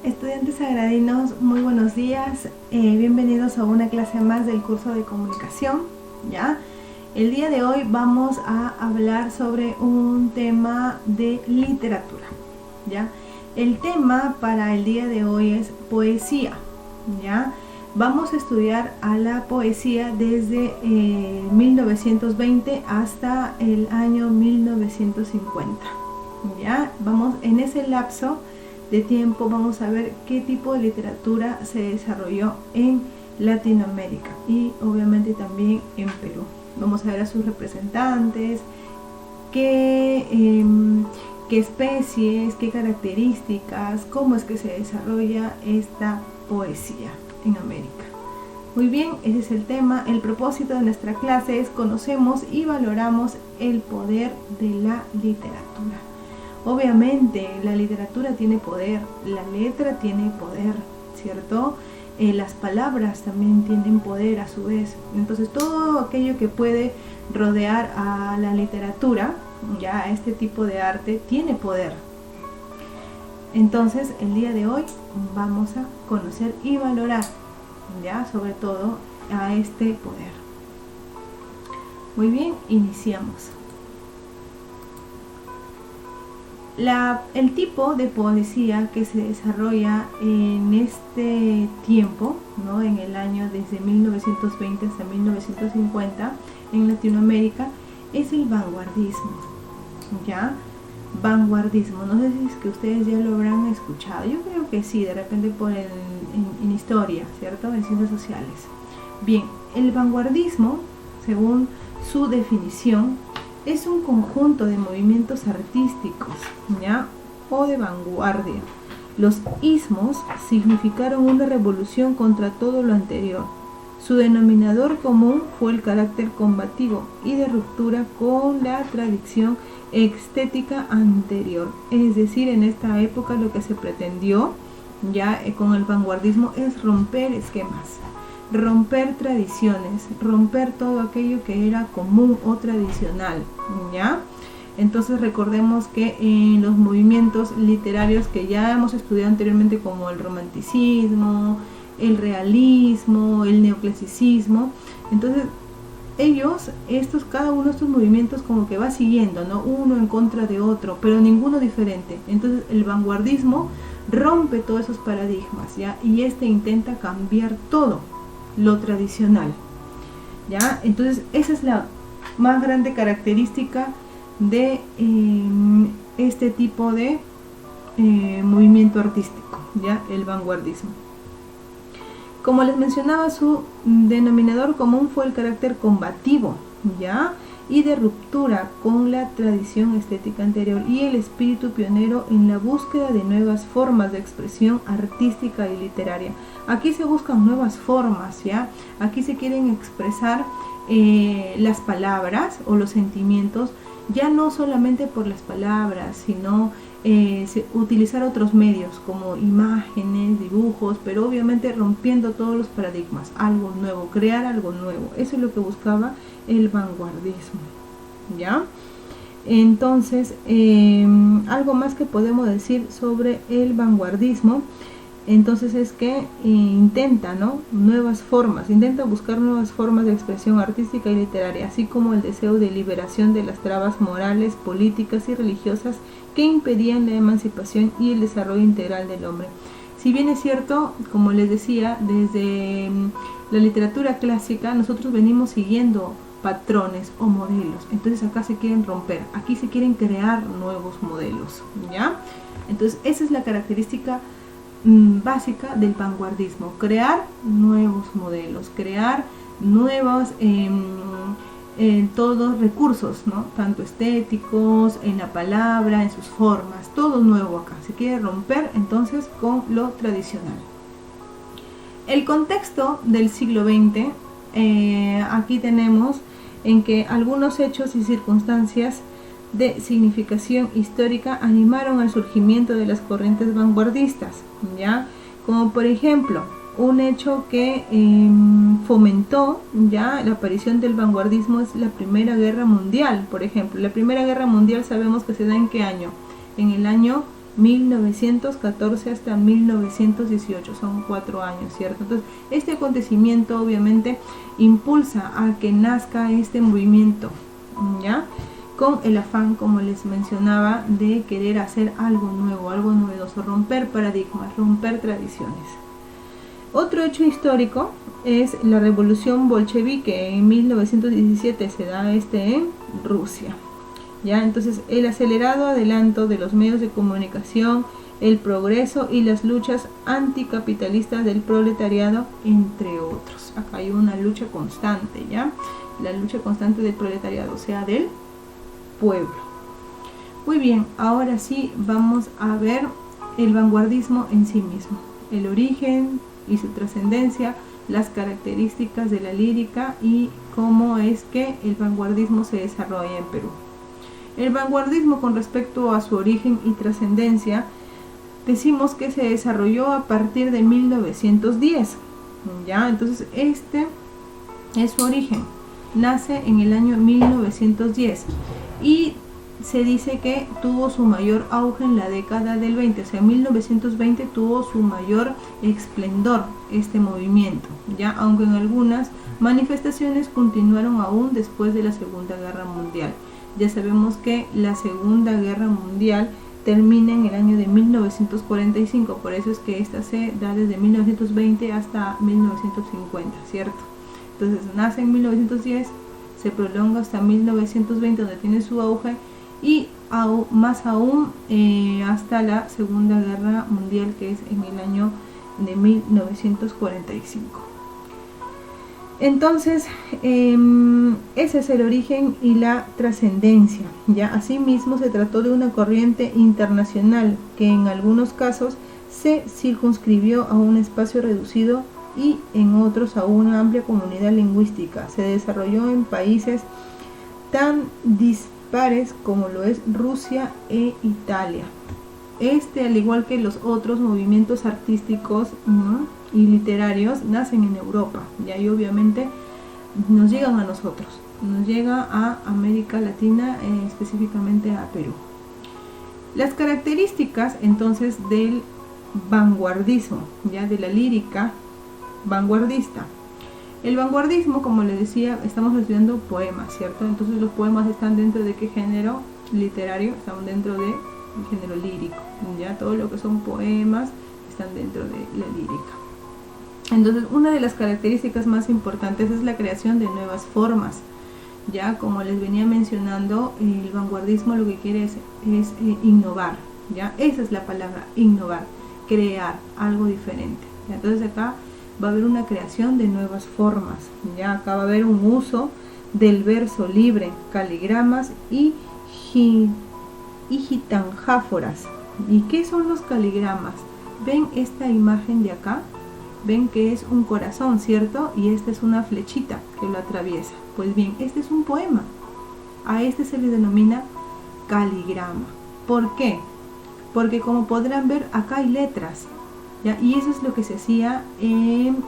Estudiantes sagradinos, muy buenos días, bienvenidos a una clase más del curso de comunicación. ¿Ya? El día de hoy vamos a hablar sobre un tema de literatura. ¿Ya? El tema para el día de hoy es poesía. ¿Ya? Vamos a estudiar a la poesía desde 1920 hasta el año 1950. ¿Ya? Vamos en ese lapso de tiempo, vamos a ver qué tipo de literatura se desarrolló en Latinoamérica y obviamente también en Perú. Vamos a ver a sus representantes, qué especies, qué características, cómo es que se desarrolla esta poesía en América. Muy bien, ese es el tema. El propósito de nuestra clase es conocemos y valoramos el poder de la literatura. Obviamente la literatura tiene poder, la letra tiene poder, ¿cierto? Las palabras también tienen poder a su vez. Entonces todo aquello que puede rodear a la literatura, ya a este tipo de arte, tiene poder. Entonces el día de hoy vamos a conocer y valorar, ya sobre todo a este poder. Muy bien, iniciamos. El tipo de poesía que se desarrolla en este tiempo, ¿no? En el año desde 1920 hasta 1950 en Latinoamérica, es el vanguardismo. ¿Ya? Vanguardismo, no sé si es que ustedes ya lo habrán escuchado, yo creo que sí, de repente en historia, ¿cierto? En ciencias sociales. Bien, el vanguardismo, según su definición, es un conjunto de movimientos artísticos, ¿ya? O de vanguardia. Los ismos significaron una revolución contra todo lo anterior. Su denominador común fue el carácter combativo y de ruptura con la tradición estética anterior. Es decir, en esta época lo que se pretendió ya con el vanguardismo es romper esquemas, romper tradiciones, romper todo aquello que era común o tradicional, ¿ya? Entonces recordemos que en los movimientos literarios que ya hemos estudiado anteriormente, como el romanticismo, el realismo, el neoclasicismo, entonces cada uno de estos movimientos como que va siguiendo, ¿no? Uno en contra de otro, pero ninguno diferente. Entonces el vanguardismo rompe todos esos paradigmas, ¿ya? Y intenta cambiar todo lo tradicional, ¿ya? Entonces esa es la más grande característica de este tipo de movimiento artístico, ¿ya? El vanguardismo. Como les mencionaba, su denominador común fue el carácter combativo, ¿ya? Y de ruptura con la tradición estética anterior y el espíritu pionero en la búsqueda de nuevas formas de expresión artística y literaria. Aquí se buscan nuevas formas, ¿ya? Aquí se quieren expresar las palabras o los sentimientos, ya no solamente por las palabras, sino utilizar otros medios como imágenes, dibujos, pero obviamente rompiendo todos los paradigmas, algo nuevo, crear algo nuevo. Eso es lo que buscaba el vanguardismo, ¿ya? Entonces, algo más que podemos decir sobre el vanguardismo, entonces es que intenta, ¿no? Intenta buscar nuevas formas de expresión artística y literaria, así como el deseo de liberación de las trabas morales, políticas y religiosas que impedían la emancipación y el desarrollo integral del hombre. Si bien es cierto, como les decía, desde la literatura clásica nosotros venimos siguiendo patrones o modelos, entonces acá se quieren romper, aquí se quieren crear nuevos modelos, ¿ya? Entonces esa es la característica básica del vanguardismo, crear nuevos modelos, crear nuevos todos recursos, ¿no? Tanto estéticos, en la palabra, en sus formas, todo nuevo acá, se quiere romper entonces con lo tradicional. El contexto del siglo XX, aquí tenemos en que algunos hechos y circunstancias de significación histórica animaron al surgimiento de las corrientes vanguardistas, ¿ya? Como por ejemplo, un hecho que fomentó ya la aparición del vanguardismo es la Primera Guerra Mundial. Por ejemplo, la Primera Guerra Mundial sabemos que se da ¿en qué año? En el año 1914 hasta 1918, son 4 años, ¿cierto? Entonces, este acontecimiento obviamente impulsa a que nazca este movimiento, ¿ya? Con el afán, como les mencionaba, de querer hacer algo nuevo, algo novedoso, romper paradigmas, romper tradiciones. Otro hecho histórico es la revolución bolchevique. En 1917 se da en Rusia. ¿Ya? Entonces, el acelerado adelanto de los medios de comunicación, el progreso y las luchas anticapitalistas del proletariado, entre otros. Acá hay una lucha constante, ¿ya? La lucha constante del proletariado, o sea, del pueblo. Muy bien, ahora sí vamos a ver el vanguardismo en sí mismo, el origen y su trascendencia, las características de la lírica y cómo es que el vanguardismo se desarrolla en Perú. El vanguardismo, con respecto a su origen y trascendencia, decimos que se desarrolló a partir de 1910, ¿ya? Entonces este es su origen, nace en el año 1910 y se dice que tuvo su mayor auge en la década del 20, o sea, en 1920 tuvo su mayor esplendor este movimiento, ya, aunque en algunas manifestaciones continuaron aún después de la Segunda Guerra Mundial. Ya sabemos que la Segunda Guerra Mundial termina en el año de 1945, por eso es que esta se da desde 1920 hasta 1950, ¿cierto? Entonces nace en 1910, se prolonga hasta 1920, donde tiene su auge, y más aún hasta la Segunda Guerra Mundial, que es en el año de 1945. Entonces, ese es el origen y la trascendencia, ¿ya? Asimismo, se trató de una corriente internacional que en algunos casos se circunscribió a un espacio reducido y en otros a una amplia comunidad lingüística. Se desarrolló en países tan dispares como lo es Rusia e Italia. Al igual que los otros movimientos artísticos, ¿no?, y literarios, nacen en Europa, y obviamente nos llegan a nosotros, nos llega a América Latina, específicamente a Perú. Las características entonces del vanguardismo, ya, de la lírica vanguardista. El vanguardismo, como les decía, estamos estudiando poemas, ¿cierto? Entonces los poemas están dentro de qué género literario, están dentro del género lírico, ya, todo lo que son poemas están dentro de la lírica. Entonces, una de las características más importantes es la creación de nuevas formas. Ya, como les venía mencionando, el vanguardismo lo que quiere es innovar, ya, esa es la palabra, innovar, crear algo diferente. ¿Ya? Entonces acá va a haber una creación de nuevas formas, ya, acá va a haber un uso del verso libre, caligramas y gitanjáforas. ¿Y qué son los caligramas? ¿Ven esta imagen de acá? Ven que es un corazón, ¿cierto? Y esta es una flechita que lo atraviesa. Pues bien, este es un poema. A este se le denomina caligrama. ¿Por qué? Porque como podrán ver, acá hay letras, ¿ya? Y eso es lo que se hacía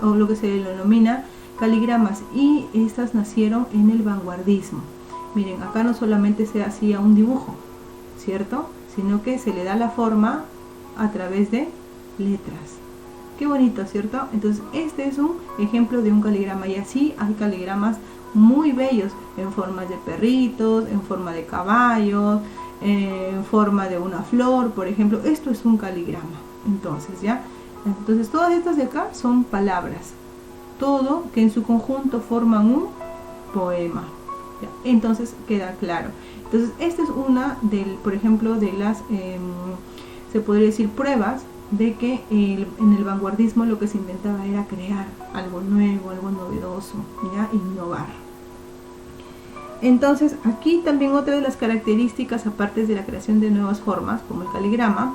o lo que se denomina caligramas. Y estas nacieron en el vanguardismo. Miren, acá no solamente se hacía un dibujo, ¿cierto? Sino que se le da la forma a través de letras. Qué bonito, ¿cierto? Entonces este es un ejemplo de un caligrama, y así hay caligramas muy bellos en formas de perritos, en forma de caballos, en forma de una flor, por ejemplo. Esto es un caligrama. Entonces, ¿ya? Entonces todas estas de acá son palabras, todo que en su conjunto forman un poema. ¿Ya? Entonces queda claro. Entonces esta es una por ejemplo, de las se podría decir pruebas de que en el vanguardismo lo que se intentaba era crear algo nuevo, algo novedoso, ¿ya? Innovar. Entonces aquí también otra de las características, aparte de la creación de nuevas formas como el caligrama,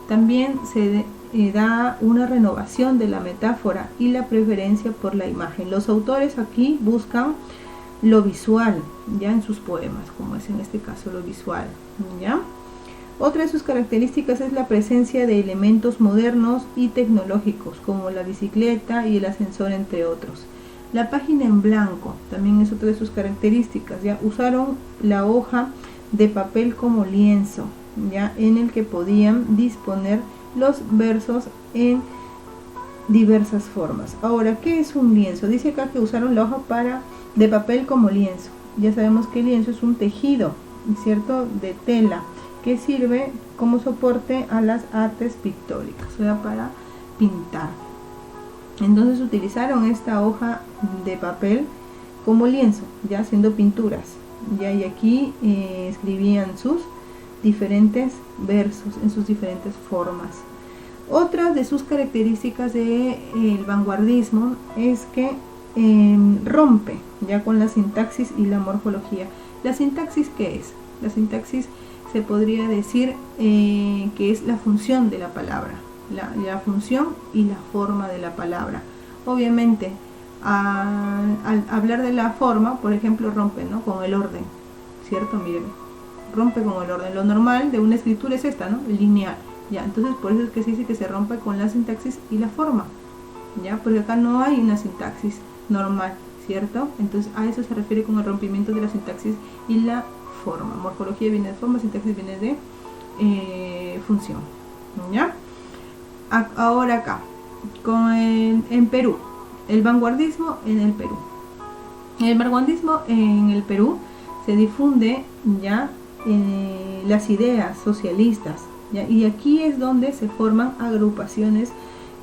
también se da una renovación de la metáfora y la preferencia por la imagen. Los autores aquí buscan lo visual, ya, en sus poemas, como es en este caso lo visual, ¿ya? Otra de sus características es la presencia de elementos modernos y tecnológicos, como la bicicleta y el ascensor, entre otros. La página en blanco también es otra de sus características, ¿ya? Usaron la hoja de papel como lienzo, ya, en el que podían disponer los versos en diversas formas. Ahora, ¿qué es un lienzo? Dice acá que usaron la hoja de papel como lienzo. Ya sabemos que el lienzo es un tejido, ¿cierto?, de tela, que sirve como soporte a las artes pictóricas, o sea, para pintar. Entonces utilizaron esta hoja de papel como lienzo, ya haciendo pinturas, ya, y aquí escribían sus diferentes versos en sus diferentes formas. Otra de sus características del vanguardismo es que rompe ya con la sintaxis y la morfología. ¿La sintaxis qué es? La sintaxis se podría decir que es la función de la palabra, la función y la forma de la palabra. Obviamente, al hablar de la forma, por ejemplo, rompe, ¿no?, con el orden, ¿cierto? Miren, rompe con el orden. Lo normal de una escritura es esta, ¿no?, lineal. Ya, entonces por eso es que se dice que se rompe con la sintaxis y la forma, ya, porque acá no hay una sintaxis normal, ¿cierto? Entonces a eso se refiere con el rompimiento de la sintaxis y la forma. Morfología viene de forma, sintaxis viene de función, ¿ya? Ahora acá, en Perú, el vanguardismo en el Perú. El vanguardismo en el Perú se difunde ya las ideas socialistas, ¿ya? Y aquí es donde se forman agrupaciones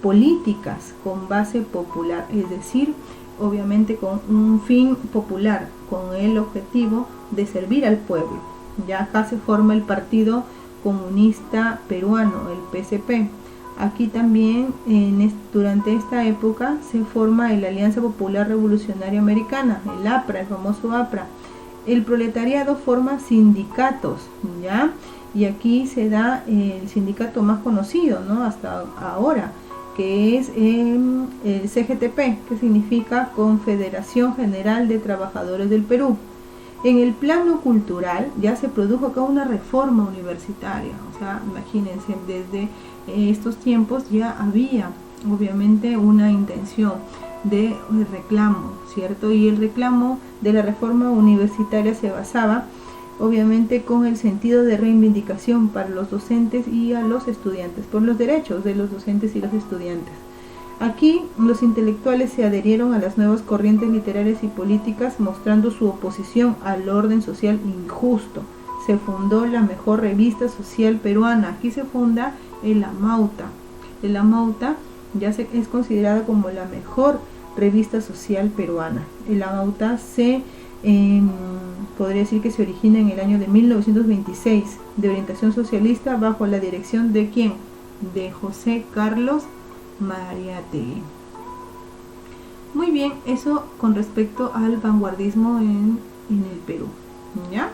políticas con base popular, es decir, obviamente con un fin popular, con el objetivo de servir al pueblo. Ya acá se forma el Partido Comunista Peruano, el PCP. Aquí también durante esta época se forma la Alianza Popular Revolucionaria Americana, el APRA, el famoso APRA. El proletariado forma sindicatos, ¿ya? Y aquí se da el sindicato más conocido, ¿no?, hasta ahora, que es el CGTP, que significa Confederación General de Trabajadores del Perú. En el plano cultural ya se produjo acá una reforma universitaria, o sea, imagínense, desde estos tiempos ya había obviamente una intención de reclamo, ¿cierto? Y el reclamo de la reforma universitaria se basaba obviamente con el sentido de reivindicación para los docentes y a los estudiantes, por los derechos de los docentes y los estudiantes. Aquí los intelectuales se adherieron a las nuevas corrientes literarias y políticas, mostrando su oposición al orden social injusto. Se fundó la mejor revista social peruana. Aquí se funda el Amauta. El Amauta ya es considerada como la mejor revista social peruana. El Amauta podría decir que se origina en el año de 1926, de orientación socialista, bajo la dirección de ¿quién? De José Carlos Mariátegui. Muy bien, eso con respecto al vanguardismo en el Perú, ¿ya?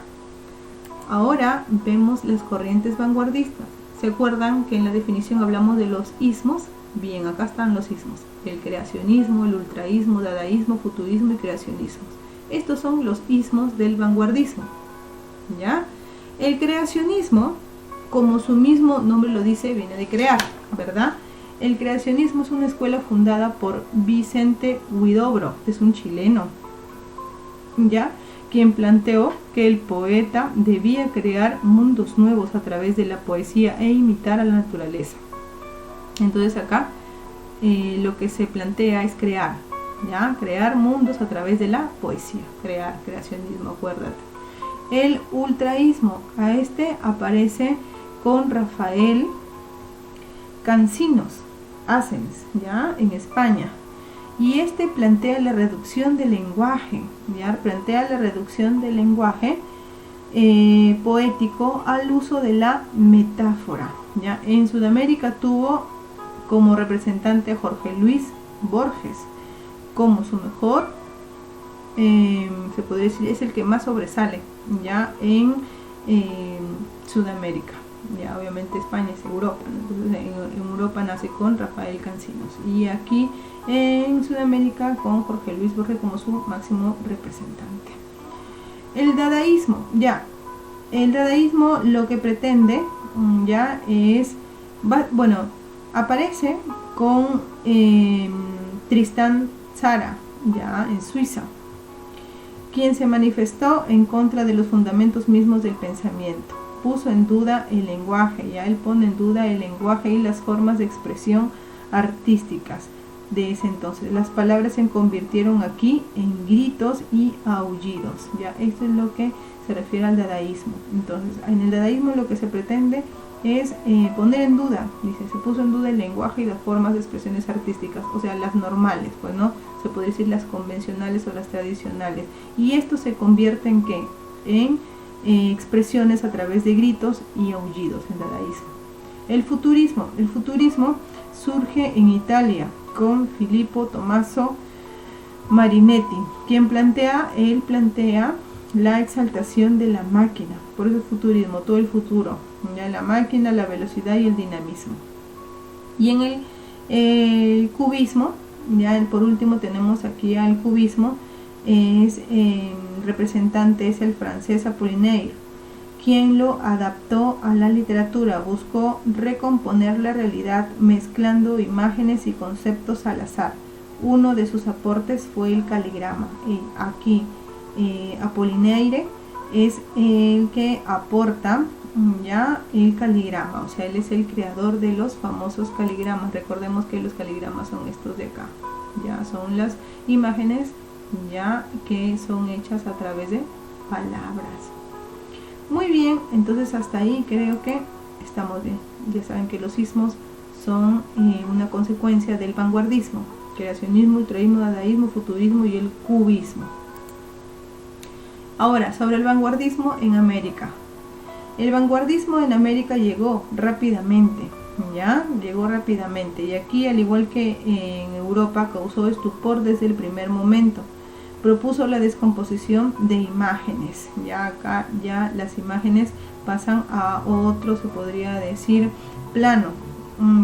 Ahora vemos las corrientes vanguardistas. ¿Se acuerdan que en la definición hablamos de los ismos? Bien, acá están los ismos: el creacionismo, el ultraísmo, dadaísmo, futurismo y creacionismo. Estos son los ismos del vanguardismo, ¿ya? El creacionismo, como su mismo nombre lo dice, viene de crear, ¿verdad? El creacionismo es una escuela fundada por Vicente Huidobro, es un chileno, ¿ya?, quien planteó que el poeta debía crear mundos nuevos a través de la poesía e imitar a la naturaleza. Entonces acá lo que se plantea es crear, ¿ya? Crear mundos a través de la poesía, creacionismo, acuérdate. El ultraísmo, a este aparece con Rafael Cancinos Assens, ¿ya?, en España. Y este plantea la reducción del lenguaje, ¿ya? Plantea la reducción del lenguaje poético al uso de la metáfora, ¿ya? En Sudamérica tuvo como representante a Jorge Luis Borges, como su mejor, se podría decir, es el que más sobresale, ¿ya?, en Sudamérica. Ya, obviamente España es Europa, ¿no? Entonces en Europa nace con Rafael Cancinos y aquí en Sudamérica con Jorge Luis Borges como su máximo representante. El dadaísmo, el dadaísmo lo que pretende ya es, bueno, aparece con Tristan Tzara, ya, en Suiza, quien se manifestó en contra de los fundamentos mismos del pensamiento. puso en duda el lenguaje, ya él pone en duda el lenguaje y las formas de expresión artísticas de ese entonces. Las palabras se convirtieron aquí en gritos y aullidos, ya esto es lo que se refiere al dadaísmo. Entonces, en el dadaísmo lo que se pretende es poner en duda, dice, se puso en duda el lenguaje y las formas de expresiones artísticas, o sea, las normales, pues no, se puede decir las convencionales o las tradicionales, y esto se convierte en ¿qué? En expresiones a través de gritos y aullidos en dadaísmo. El futurismo surge en Italia con Filippo Tommaso Marinetti, quien plantea la exaltación de la máquina, por eso el futurismo, todo el futuro, ya la máquina, la velocidad y el dinamismo. Y en el cubismo, ya por último tenemos aquí al cubismo, es representante es el francés Apollinaire, quien lo adaptó a la literatura, buscó recomponer la realidad mezclando imágenes y conceptos al azar. Uno de sus aportes fue el caligrama. Aquí Apollinaire es el que aporta ya el caligrama, o sea, él es el creador de los famosos caligramas. Recordemos que los caligramas son estos de acá, ya son las imágenes ya que son hechas a través de palabras. Muy bien, entonces hasta ahí creo que estamos bien. Ya saben que los ismos son una consecuencia del vanguardismo, creacionismo, ultraísmo, dadaísmo, futurismo y el cubismo. Ahora, sobre el vanguardismo en América. El vanguardismo en América llegó rápidamente, y aquí, al igual que en Europa, causó estupor desde el primer momento. Propuso la descomposición de imágenes, ya acá ya las imágenes pasan a otro, se podría decir, plano,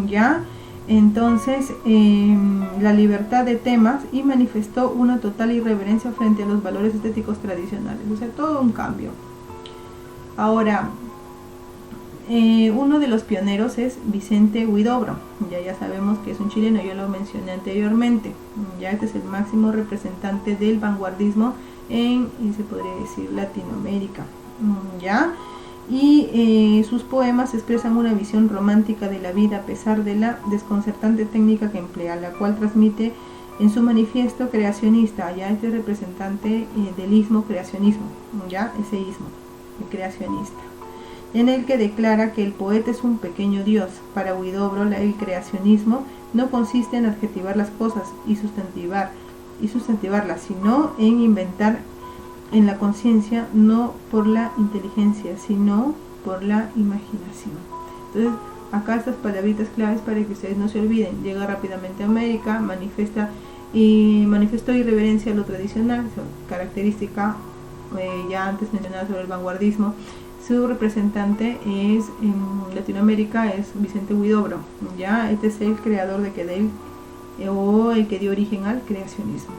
ya. Entonces, la libertad de temas, y manifestó una total irreverencia frente a los valores estéticos tradicionales, o sea, todo un cambio. Ahora, uno de los pioneros es Vicente Huidobro, ya sabemos que es un chileno, yo lo mencioné anteriormente, ya este es el máximo representante del vanguardismo en se podría decir, Latinoamérica, ya. Y sus poemas expresan una visión romántica de la vida a pesar de la desconcertante técnica que emplea, la cual transmite en su manifiesto creacionista, ya este representante del ismo creacionismo, ya ese ismo, el creacionista, en el que declara que el poeta es un pequeño dios. Para Huidobro, el creacionismo no consiste en adjetivar las cosas y sustantivarlas, sino en inventar en la conciencia, no por la inteligencia, sino por la imaginación. Entonces, acá estas palabritas claves para que ustedes no se olviden. Llega rápidamente a América, manifestó irreverencia a lo tradicional, característica ya antes mencionada sobre el vanguardismo. Su representante es en Latinoamérica es Vicente Huidobro, ya este es el creador el que dio origen al creacionismo.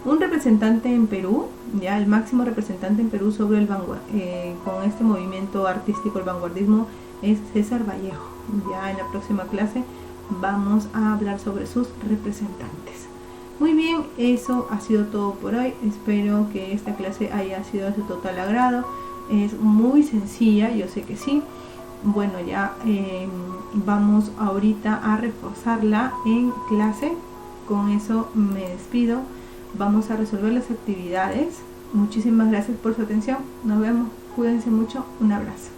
Un representante en Perú, ya el máximo representante en Perú sobre con este movimiento artístico, el vanguardismo, es César Vallejo. Ya en la próxima clase vamos a hablar sobre sus representantes. Muy bien, eso ha sido todo por hoy. Espero que esta clase haya sido de su total agrado. Es muy sencilla, yo sé que sí. Bueno, ya vamos ahorita a reforzarla en clase. Con eso me despido. Vamos a resolver las actividades. Muchísimas gracias por su atención. Nos vemos. Cuídense mucho. Un abrazo.